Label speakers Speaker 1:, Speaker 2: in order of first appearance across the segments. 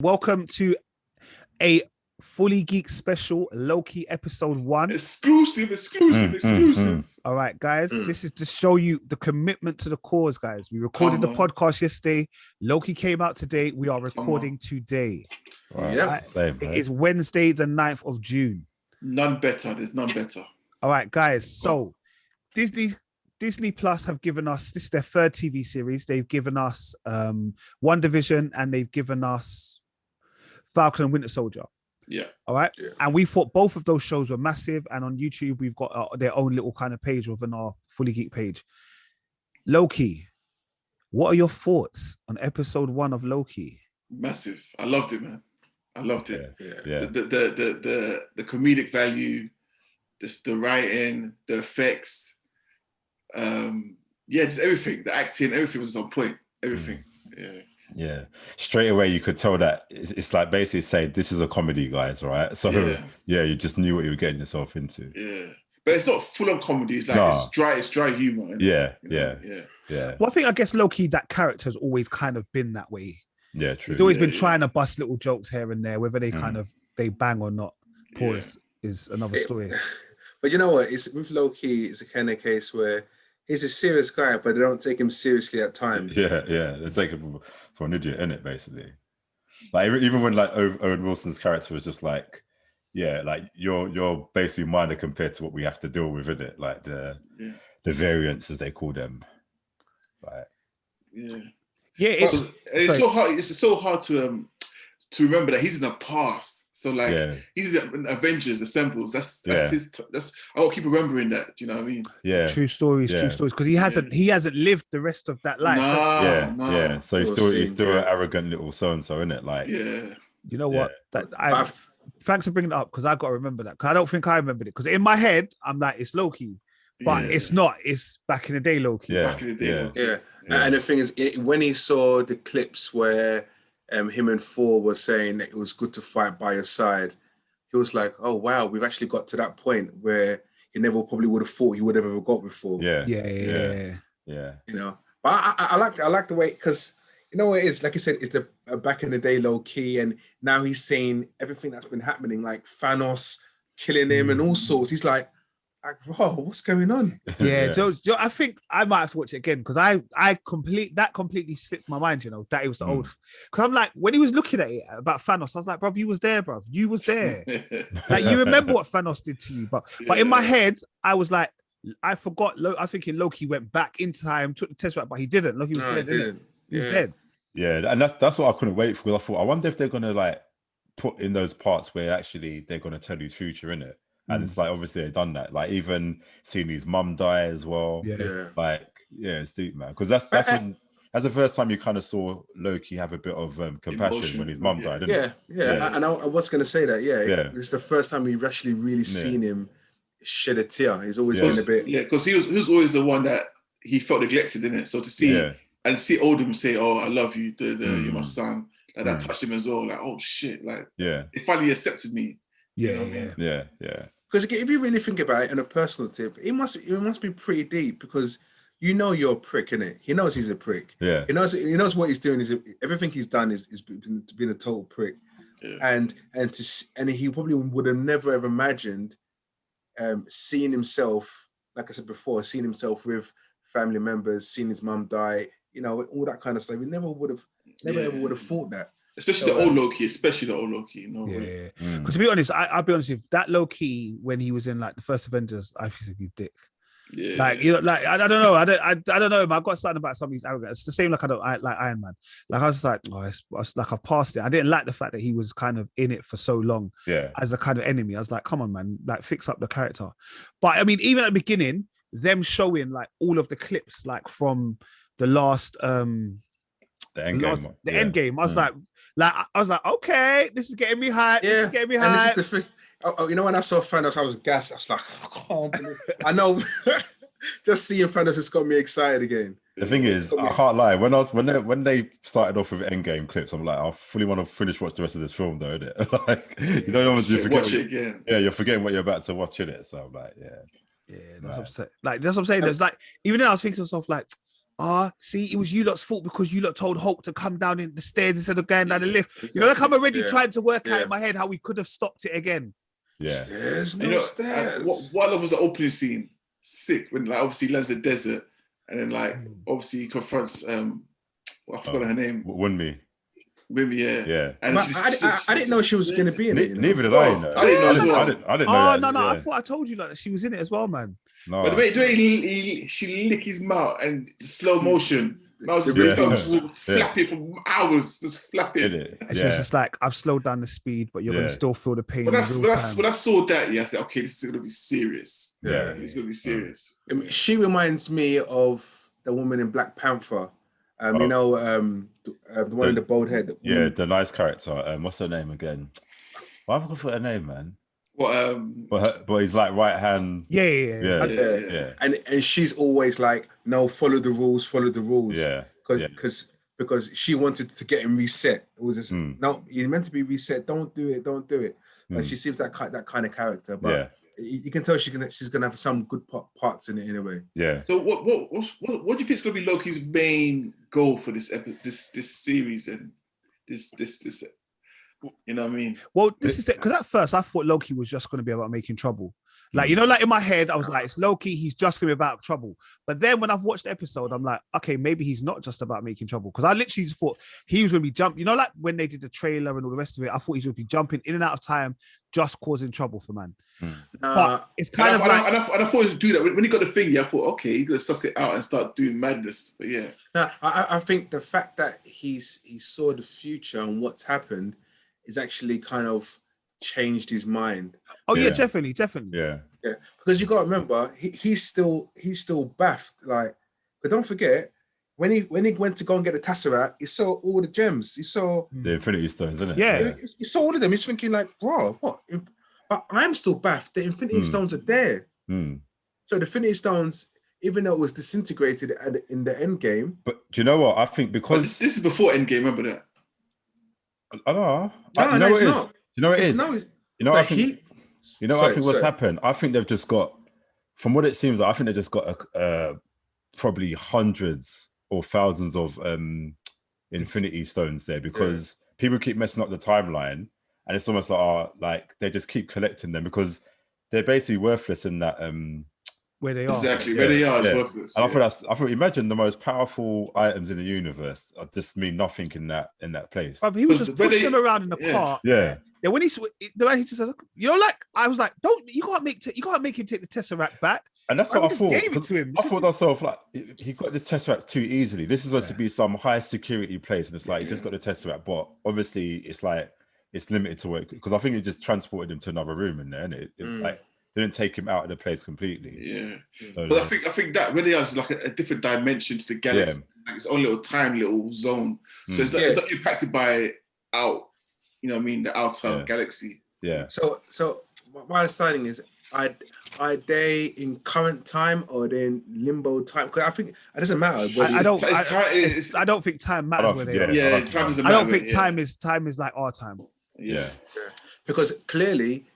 Speaker 1: Welcome to a Fully Geek special, Loki episode 1.
Speaker 2: Exclusive.
Speaker 1: All right, guys, this is to show you the commitment to the cause, guys. We recorded the podcast yesterday. Loki came out today. We are recording today.
Speaker 2: Right. Yep.
Speaker 1: Same, it is Wednesday, the 9th of June.
Speaker 2: None better. There's none better.
Speaker 1: All right, guys. So Disney Plus have given us, this is their third TV series. They've given us WandaVision and they've given us Falcon and Winter Soldier.
Speaker 2: Yeah.
Speaker 1: All right.
Speaker 2: Yeah.
Speaker 1: And we thought both of those shows were massive. And on YouTube, we've got their own little kind of page within our Fully Geek page. Loki, what are your thoughts on episode 1 of Loki?
Speaker 2: Massive. I loved it, man. I loved it.
Speaker 3: Yeah.
Speaker 2: The comedic value, the writing, the effects, just everything. The acting, everything was on point. Everything.
Speaker 3: Yeah. Straight away you could tell that it's like basically saying this is a comedy, guys, right? So you just knew what you were getting yourself into.
Speaker 2: Yeah. But it's not full on comedy, it's like it's dry humor.
Speaker 3: Yeah.
Speaker 1: Well, I guess Loki, that character has always kind of been that way.
Speaker 3: Yeah, true.
Speaker 1: He's always been trying to bust little jokes here and there, whether they they bang or not. Pause is another story.
Speaker 4: But you know what? It's with Loki, it's a kind of case where he's a serious guy, but they don't take him seriously at times.
Speaker 3: Yeah. They take him for an idiot, innit, basically. Like even when like Owen Wilson's character was just like, like you're basically minor compared to what we have to deal with, innit? Like the variants, as they call them. Like
Speaker 2: it's so hard. It's so hard to remember that he's in the past. So like he's in Avengers Assembles. That's his. I'll keep remembering that. Do you know what I mean?
Speaker 3: Yeah.
Speaker 1: True stories. Because he hasn't lived the rest of that life.
Speaker 3: No. So he's still an arrogant little so and so, innit? Like
Speaker 1: You know what? Thanks for bringing it up because I got to remember that. Because I don't think I remembered it. Because in my head I'm like it's Loki, but it's not. It's back in the day Loki.
Speaker 2: Back in the day.
Speaker 4: Loki. And the thing is, when he saw the clips where him and Thor were saying that it was good to fight by your side, he was like, oh wow, we've actually got to that point where he never probably would have thought he would have ever got before.
Speaker 1: Yeah.
Speaker 4: You know, but I like the way, because you know what it is, like you said, it's the back in the day Loki, and now he's saying everything that's been happening, like Thanos killing him and all sorts. He's like, bro, what's going on?
Speaker 1: So I think I might have to watch it again because that completely slipped my mind, that it was the old. Because I'm like, when he was looking at it about Thanos, I was like, bruv, you was there, bruv. You was there. Like, you remember what Thanos did to you. But in my head, I was like, I forgot. I was thinking Loki went back in time, took the tesseract, but he didn't. Loki was dead, didn't he? He was dead.
Speaker 3: Yeah, and that's what I couldn't wait for. Because I thought, I wonder if they're gonna like put in those parts where actually they're gonna tell his future, innit? And it's like, obviously they've done that. Like even seeing his mum die as well. It's deep, man. Because that's the first time you kind of saw Loki have a bit of compassion when his mum died, didn't it?
Speaker 4: And I was going to say that, it's the first time we've actually really seen him shed a tear. He's always been a bit...
Speaker 2: Yeah, because he was always the one that he felt neglected, in it. So to see and see Oldham say, oh, I love you, you're my son, like, that touched him as well. Like, oh shit, like he finally accepted me.
Speaker 3: Yeah.
Speaker 4: Because if you really think about it on a personal tip, it must be pretty deep, because you're a prick, innit? He knows he's a prick.
Speaker 3: Yeah.
Speaker 4: He knows what he's doing everything he's done is been a total prick.
Speaker 2: Yeah.
Speaker 4: And he probably would have never ever imagined seeing himself, like I said before, seeing himself with family members, seeing his mum die, all that kind of stuff. He never would have thought that.
Speaker 2: Especially the old Loki,
Speaker 1: Because to be honest, I'll be honest with you, that Loki, when he was in like the first Avengers, I feel like he's dick.
Speaker 2: Yeah.
Speaker 1: Like, I don't know. I don't know. I've got something about some of these arrogance. It's the same like I don't like Iron Man. Like I was like, it's like I've passed it. I didn't like the fact that he was kind of in it for so long as a kind of enemy. I was like, come on, man, like fix up the character. But I mean, even at the beginning, them showing like all of the clips, like from the last
Speaker 3: the Endgame.
Speaker 1: Endgame. I was like, okay, this is getting me hyped. This is getting me hyped.
Speaker 4: And this is the thing. When I saw Thanos, I was gassed. I was like, I know. Just seeing Thanos has got me excited again.
Speaker 3: The thing is, I can't lie. When they started off with Endgame clips, I'm like, I fully want to finish watch the rest of this film, though, innit? Like, you forget
Speaker 2: watch it again.
Speaker 3: Yeah, you're forgetting what you're about to watch, innit? So I'm like,
Speaker 1: that's what I'm saying. Like, that's what I'm saying. There's like, even then I was thinking to myself, like, see, it was you lot's fault because you lot told Hulk to come down in the stairs instead of going down the lift. Exactly. You know, like I'm already trying to work out in my head how we could have stopped it again.
Speaker 3: Yeah.
Speaker 4: Stairs, no stairs.
Speaker 2: What I love was the opening scene. Sick when like obviously he lands in the desert and then like obviously he confronts I forgot her name.
Speaker 3: Wunmi,
Speaker 2: yeah. And
Speaker 4: I didn't know she was going to be in it.
Speaker 3: Neither did I.
Speaker 2: I didn't know as well.
Speaker 3: I didn't know.
Speaker 1: No. I thought I told you like she was in it as well, man.
Speaker 3: No.
Speaker 2: But the way she lick his mouth and slow motion. Mouth was flapping for hours, just flapping.
Speaker 1: And she was just like, I've slowed down the speed, but you're going to still feel the pain.
Speaker 2: When I saw that, I said, okay, this is going to be serious.
Speaker 3: Yeah,
Speaker 2: it's going to be serious.
Speaker 4: She reminds me of the woman in Black Panther. You know, the one with the bald head.
Speaker 3: The nice character. What's her name again? Why have I forgot her name, man? But he's like right hand.
Speaker 1: Yeah.
Speaker 4: And she's always like, no, follow the rules.
Speaker 3: Yeah.
Speaker 4: Because she wanted to get him reset. It was just no, you're meant to be reset. Don't do it. Like she seems that kind of character, but you can tell she's gonna have some good parts in it anyway.
Speaker 3: Yeah.
Speaker 2: So what do you think is gonna be Loki's main goal for this series and this? You know what I mean?
Speaker 1: Well, this is it, because at first I thought Loki was just going to be about making trouble. Like, you know, like in my head, I was like, it's Loki, he's just going to be about trouble. But then when I've watched the episode, I'm like, okay, maybe he's not just about making trouble. Because I literally just thought he was going to be jumping. You know, like when they did the trailer and all the rest of it, I thought he was going to be jumping in and out of time, just causing trouble for man. But it's kind of like...
Speaker 2: And I thought he would do that. When he got the thing, I thought, okay, he's going to suss it out and start doing madness. But yeah.
Speaker 4: Now, I think the fact that he saw the future and what's happened is actually kind of changed his mind.
Speaker 1: Oh yeah, definitely.
Speaker 3: Yeah.
Speaker 4: Because you got to remember, he's still baffed. Like, but don't forget, when he went to go and get the tesseract, he saw all the gems. He saw
Speaker 3: the Infinity Stones, isn't it?
Speaker 1: Yeah.
Speaker 4: He saw all of them. He's thinking like, bro, what? But I'm still baffed. The Infinity Stones are there. So the Infinity Stones, even though it was disintegrated in the Endgame.
Speaker 3: But do you know what? I think because
Speaker 2: this is before Endgame. Remember that?
Speaker 3: I don't know.
Speaker 4: No, it's not.
Speaker 3: You know what it is?
Speaker 4: No,
Speaker 3: you know, I think. I think what's happened. I think they've just got, from what it seems like, I think they've just got probably hundreds or thousands of Infinity Stones there because people keep messing up the timeline, and it's almost like they just keep collecting them because they're basically worthless in that.
Speaker 1: Where they are.
Speaker 2: Exactly, where they are is worthless.
Speaker 3: And I thought, imagine the most powerful items in the universe just mean nothing in that place.
Speaker 1: But he was just pushing them around in the car.
Speaker 3: Yeah.
Speaker 1: Yeah, when he just said, you know, like I was like, you can't make him take the tesseract back.
Speaker 3: And that's what I thought.
Speaker 1: Gave it to him.
Speaker 3: I thought to myself, like, he got this tesseract too easily. This is supposed to be some high security place, and it's like he just got the tesseract, but obviously it's like it's limited to it because I think it just transported him to another room in there, and it like didn't take him out of the place completely.
Speaker 2: Yeah, so, but I think that where they are is like a different dimension to the galaxy, like its own little zone. So it's not impacted by you know what I mean, the outer galaxy.
Speaker 3: Yeah.
Speaker 4: So my understanding is, are they in current time or are they in limbo time? Because I think it doesn't matter.
Speaker 1: I don't think time matters where they are.
Speaker 2: Yeah, time doesn't matter.
Speaker 1: I don't think time is like our time.
Speaker 2: Yeah.
Speaker 4: Because clearly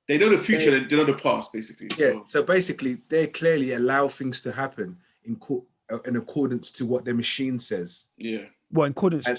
Speaker 2: they know the future, they know the past, basically.
Speaker 4: Yeah. So basically, they clearly allow things to happen in accordance to what the machine says.
Speaker 2: Yeah.
Speaker 1: Well, in accordance to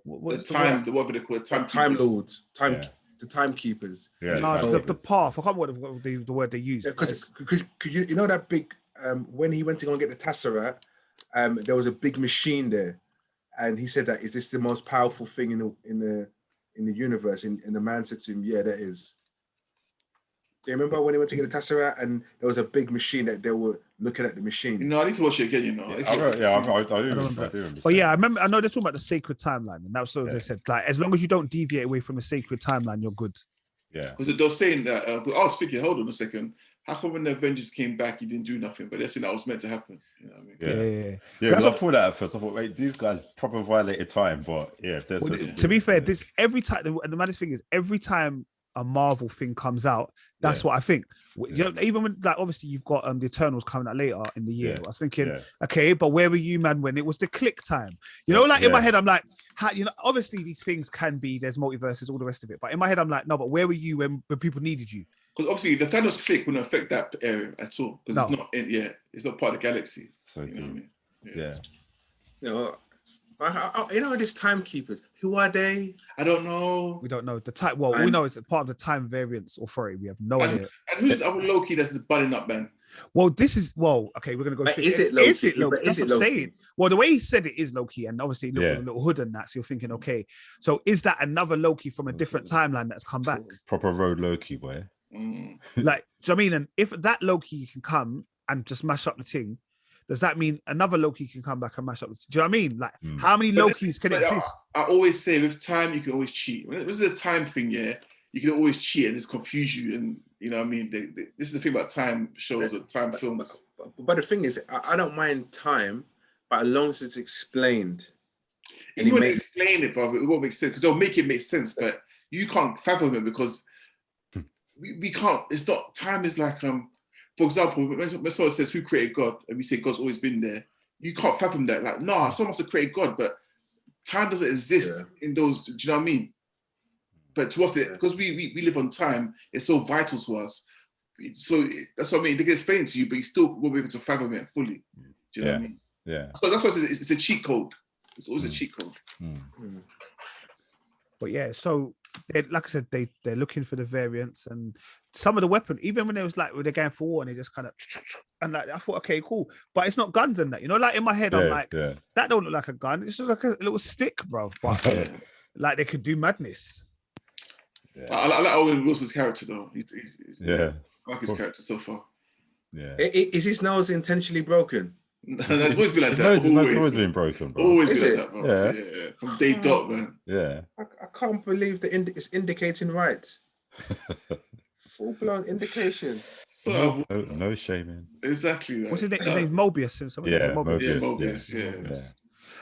Speaker 2: what they call it,
Speaker 4: time lords, the timekeepers.
Speaker 3: Yeah.
Speaker 1: The path. I can't remember what the word they use.
Speaker 4: Because you know that big when he went to go and get the tesseract, there was a big machine there, and he said that is this the most powerful thing in the universe? And the man said to him, "Yeah, that is." Do you remember when he went to get the tesseract and there was a big machine that they were looking at the machine?
Speaker 2: No, I need to watch it again. You know,
Speaker 3: I do remember.
Speaker 1: But yeah, I remember. I know they're talking about the sacred timeline, and that's what they said. Like, as long as you don't deviate away from the sacred timeline, you're good.
Speaker 3: Yeah,
Speaker 2: because they were saying that. I was thinking, hold on a second. How come when the Avengers came back, you didn't do nothing? But they're saying that was meant to happen. You know what I
Speaker 3: mean? Yeah. Because I thought that at first. I thought, wait, these guys proper violated time. But yeah, if
Speaker 1: to be fair, this every time. And the maddest thing is, every time a Marvel thing comes out, that's what I think. You know, even when, like, obviously you've got the Eternals coming out later in the year. I was thinking, okay, but where were you, man, when it was the click time? You know, like in my head, I'm like, you know, obviously these things can be, there's multiverses, all the rest of it. But in my head, I'm like, no, but where were you when people needed you?
Speaker 2: Because obviously the Thanos click wouldn't affect that area at all. Because it's not part of the galaxy.
Speaker 3: So
Speaker 2: you know what I mean?
Speaker 3: Yeah.
Speaker 4: These timekeepers. Who are they?
Speaker 2: I don't know.
Speaker 1: We don't know the time. Well, we know it's part of the time variance authority. We have no idea.
Speaker 2: And who's our Loki that's bunning up, man?
Speaker 1: Well, okay, we're gonna go.
Speaker 4: Is it Loki?
Speaker 1: Is it Loki? That's what I'm saying. Well, the way he said it is Loki, and obviously a little hood and that. So you're thinking, okay, so is that another Loki from a different timeline that's come back?
Speaker 3: Proper road Loki, boy.
Speaker 1: Like, do you know what I mean? And if that Loki can come and just mash up the thing, does that mean another Loki can come back and mash up? Do you know what I mean? Like, how many Lokis can exist?
Speaker 2: I always say with time, you can always cheat. When this is a time thing, you can always cheat and just confuse you. And you know what I mean? This is the thing about time shows or time films.
Speaker 4: But the thing is, I don't mind time, but as long as it's explained.
Speaker 2: If you want to explain it, brother, it won't make sense because they'll make it make sense, but you can't fathom it because we can't. It's not. Time is like for example, when someone says who created God, and we say God's always been there, you can't fathom that. Like, no, someone must have created God, but time doesn't exist in those. Do you know what I mean? But to us, because we live on time, it's so vital to us. So that's what I mean. They can explain it to you, but you still won't be able to fathom it fully. Do you know what I mean?
Speaker 3: Yeah.
Speaker 2: So that's why it's a cheat code. It's always a cheat code.
Speaker 1: But yeah, so like I said, they're looking for the variants and some of the weapon. Even when it was like when they're going for war and they just kind of and like I thought, okay, cool, but it's not guns and that. You know, like in my head, I'm like, that don't look like a gun. It's just like a little stick, bro. But like they could do madness.
Speaker 2: Yeah. I like Owen Wilson's character though. I like his character so far.
Speaker 3: Yeah.
Speaker 4: Is his nose intentionally broken?
Speaker 2: It's always been like that.
Speaker 3: His nose has always been broken, bro.
Speaker 2: Always been like that, bro. Yeah. From day dot, man.
Speaker 3: Yeah.
Speaker 4: I can't believe it's indicating right. Full-blown indication.
Speaker 3: So, no shaming.
Speaker 2: Exactly. Right.
Speaker 1: What's his name? His name's Mobius.
Speaker 3: Mobius.
Speaker 2: Yeah.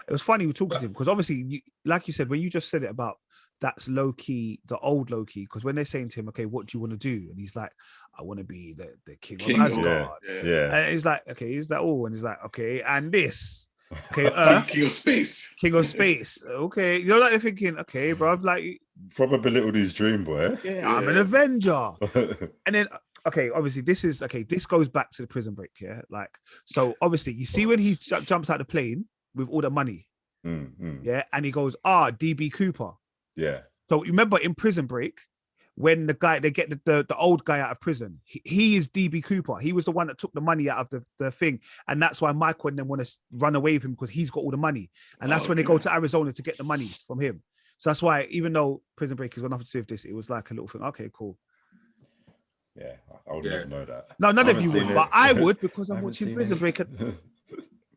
Speaker 1: It was funny we were talking to him because obviously, like you said, when you just said it about that's Loki, the old Loki, because when they're saying to him, okay, what do you want to do? And he's like, I want to be the king of Asgard.
Speaker 3: Yeah.
Speaker 1: And he's like, okay, is that all? And he's like, okay, and this. Okay, Earth.
Speaker 2: King of Space.
Speaker 1: King of Space. Okay. You're like thinking, okay, bro, like
Speaker 3: probably belittled his dream, boy.
Speaker 1: Yeah, I'm an Avenger. And then okay, obviously this goes back to the Prison Break, yeah. Like, so obviously you see when he jumps out the plane with all the money. Yeah, and he goes, DB Cooper.
Speaker 3: Yeah.
Speaker 1: So you remember in Prison Break, when they get the old guy out of prison, he is DB Cooper. He was the one that took the money out of the thing. And that's why Michael and them want to run away with him because he's got all the money. And that's when they go to Arizona to get the money from him. So that's why, even though Prison Break has got nothing to do with this, it was like a little thing. Okay, cool.
Speaker 3: Yeah, I would never know that.
Speaker 1: No, none of you would, but I would because I'm watching Prison Break.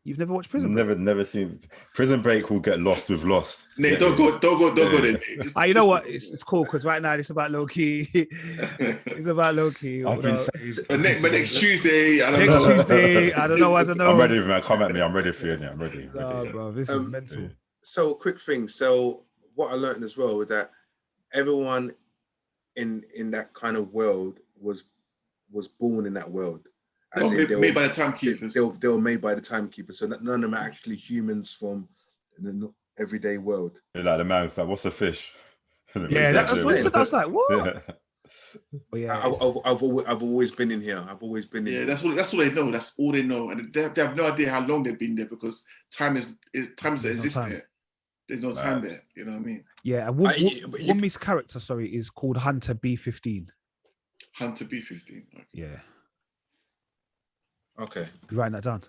Speaker 1: You've never watched Prison Break?
Speaker 3: Never seen Prison Break. Will get lost with Lost.
Speaker 2: Nate, don't go there.
Speaker 1: You know what? It's cool because right now it's about Loki. It's about Loki.
Speaker 3: I've been saying.
Speaker 2: But next Tuesday, I don't know.
Speaker 3: I'm ready, man. Come at me. I'm ready for you. I'm ready.
Speaker 1: No, bro, this is mental.
Speaker 4: So, quick thing. So, what I learned as well was that everyone in that kind of world was born in that world.
Speaker 2: Made by the timekeepers.
Speaker 4: They were made by the timekeepers, so none of them are actually humans from the everyday world.
Speaker 3: Like the man's like, "What's a fish?"
Speaker 1: Yeah, that's what I was like. What?
Speaker 4: Yeah, I've always been in here. I've always been in.
Speaker 2: Yeah, that's all they know. That's all they know, and they have no idea how long they've been there because time doesn't exist there. There's no time there. You know what I mean?
Speaker 1: Yeah, and Wunmi's character, is called Hunter B-15.
Speaker 2: Hunter B-15. Okay.
Speaker 1: Yeah.
Speaker 4: Okay.
Speaker 1: Write that down.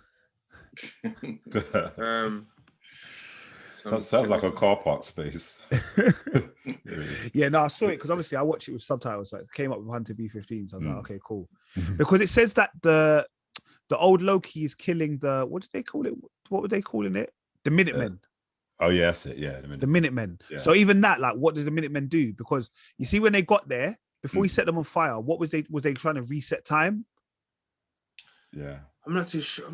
Speaker 3: Sounds like a car park space.
Speaker 1: Yeah, no, I saw it because obviously I watched it with subtitles. So it came up with Hunter B-15. So I was like, okay, cool. Because it says that the old Loki is killing what did they call it? What were they calling it? The Minutemen.
Speaker 3: Oh yeah, that's it. Yeah,
Speaker 1: the Minutemen.
Speaker 3: Yeah.
Speaker 1: So even that, like, what does the Minutemen do? Because you see, when they got there, before he set them on fire, what was they trying to reset time?
Speaker 3: Yeah,
Speaker 4: I'm not too sure.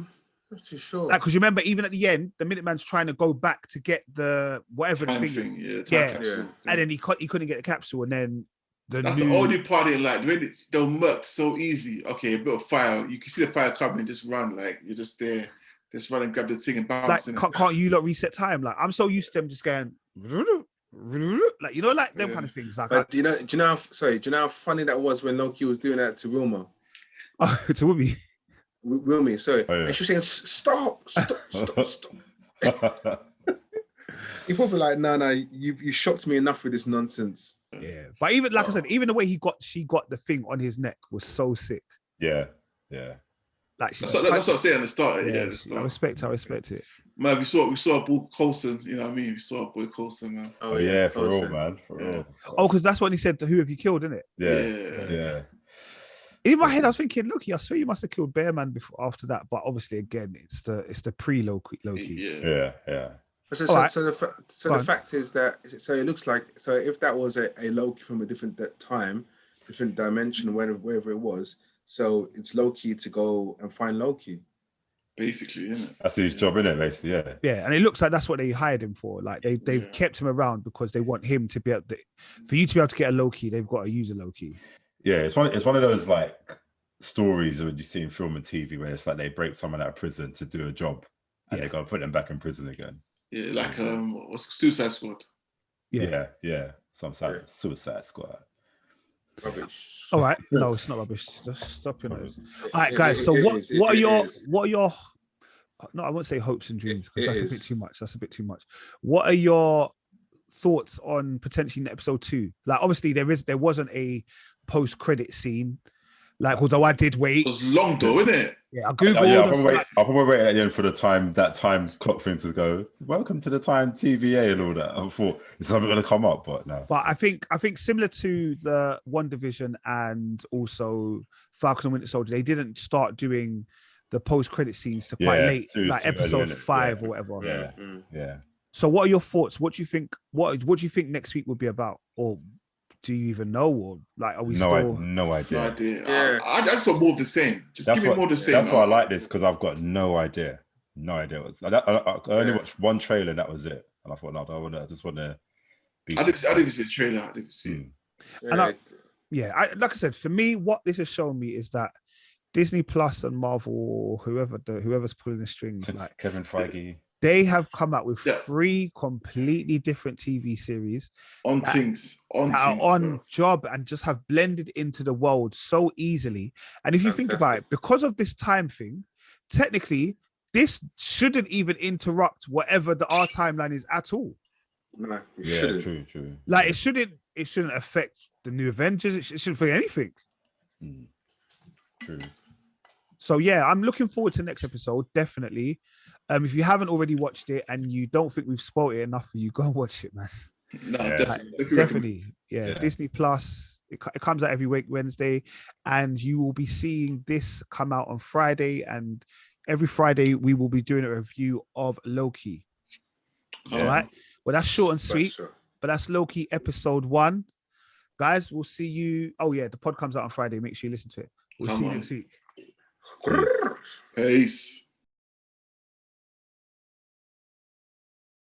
Speaker 1: Like, because you remember, even at the end, the Minuteman's trying to go back to get the whatever
Speaker 2: time
Speaker 1: the thing is.
Speaker 2: Yeah.
Speaker 1: And then he couldn't get the capsule, and then
Speaker 2: the only part in like they'll murk so easy. Okay, a bit of fire, you can see the fire coming, just run, like you're just there, just run and grab the thing and bounce.
Speaker 1: Like, can't you lot reset time? Like, I'm so used to them just going like, you know, like them kind of things. Like,
Speaker 4: but do you know how funny that was when Loki was doing that to Wilma?
Speaker 1: To Whoopi.
Speaker 4: Wilmy, sorry.
Speaker 3: Oh, yeah.
Speaker 4: And she was saying, stop. He probably like, no, you shocked me enough with this nonsense.
Speaker 1: Yeah, but even like I said, even the way she got the thing on his neck was so sick.
Speaker 3: Yeah.
Speaker 1: Like
Speaker 2: that's what I said at the start. Yeah, the start.
Speaker 1: I respect it.
Speaker 2: Man, we saw Boy Coulson. You know what I mean? We saw Boy Coulson, man.
Speaker 3: Oh yeah, for real, man. For real.
Speaker 1: Oh, because that's when he said, "Who have you killed?" Isn't it?
Speaker 3: Yeah.
Speaker 1: In my head, I was thinking, Loki. I swear you must have killed Bearman before after that. But obviously, again, it's the pre-Loki.
Speaker 3: Yeah.
Speaker 4: So the fact is that it looks like if that was a Loki from a different time, different dimension, wherever it was, so it's Loki to go and find Loki.
Speaker 2: Basically, isn't it?
Speaker 3: That's his job, isn't it? Basically, yeah.
Speaker 1: Yeah, and it looks like that's what they hired him for. Like they've kept him around because they want him to be able to, for you to be able to get a Loki, they've got to use a Loki.
Speaker 3: Yeah, it's one of those like stories that you see in film and TV where it's like they break someone out of prison to do a job and they go put them back in prison again.
Speaker 2: Yeah, like what's Suicide Squad?
Speaker 3: Yeah. Suicide Squad.
Speaker 4: Rubbish.
Speaker 1: All right, no, it's not rubbish. Just stop your nose. All right, guys. So what are your no, I won't say hopes and dreams because that's a bit too much. That's a bit too much. What are your thoughts on potentially in episode 2? Like, obviously there wasn't a post-credit scene. Like, although I did wait.
Speaker 2: It was long though, isn't it?
Speaker 1: Yeah, I googled.
Speaker 3: I'll probably wait at the end for the time clock thing to go. Welcome to the time TVA and all that. I thought it's something going to come up, but no.
Speaker 1: But I think similar to the WandaVision and also Falcon and Winter Soldier, they didn't start doing the post-credit scenes to quite late, like episode 5 or whatever.
Speaker 3: Yeah.
Speaker 1: So, what are your thoughts? What do you think? What do you think next week will be about, or do you even know, or like are we
Speaker 3: no
Speaker 1: still?
Speaker 3: No idea.
Speaker 2: No idea. Yeah. I just want more of the same. Just give me more of the same.
Speaker 3: That's why I like this because I've got no idea. No idea. I only watched one trailer and that was it. And I thought, no, I just want to be.
Speaker 2: I didn't see the trailer. I didn't see it.
Speaker 1: And like I said, for me, what this has shown me is that Disney Plus and Marvel, whoever's pulling the strings, like
Speaker 3: Kevin Feige,
Speaker 1: they have come out with 3 completely different TV series
Speaker 2: on
Speaker 1: job and just have blended into the world so easily. And if you think about it, because of this time thing, technically this shouldn't even interrupt whatever our timeline is at all.
Speaker 4: No, it
Speaker 3: shouldn't. True.
Speaker 1: Like it shouldn't affect the new Avengers. It shouldn't affect anything.
Speaker 3: True.
Speaker 1: So yeah, I'm looking forward to the next episode, definitely. If you haven't already watched it and you don't think we've spoiled it enough for you, go and watch it, man.
Speaker 2: No,
Speaker 1: definitely. Yeah, Disney Plus. It comes out every week, Wednesday, and you will be seeing this come out on Friday. And every Friday we will be doing a review of Loki. All right. Well, that's short and sweet, but that's Loki episode 1. Guys, we'll see you. Oh yeah, the pod comes out on Friday. Make sure you listen to it. We'll see you next week.
Speaker 2: Peace.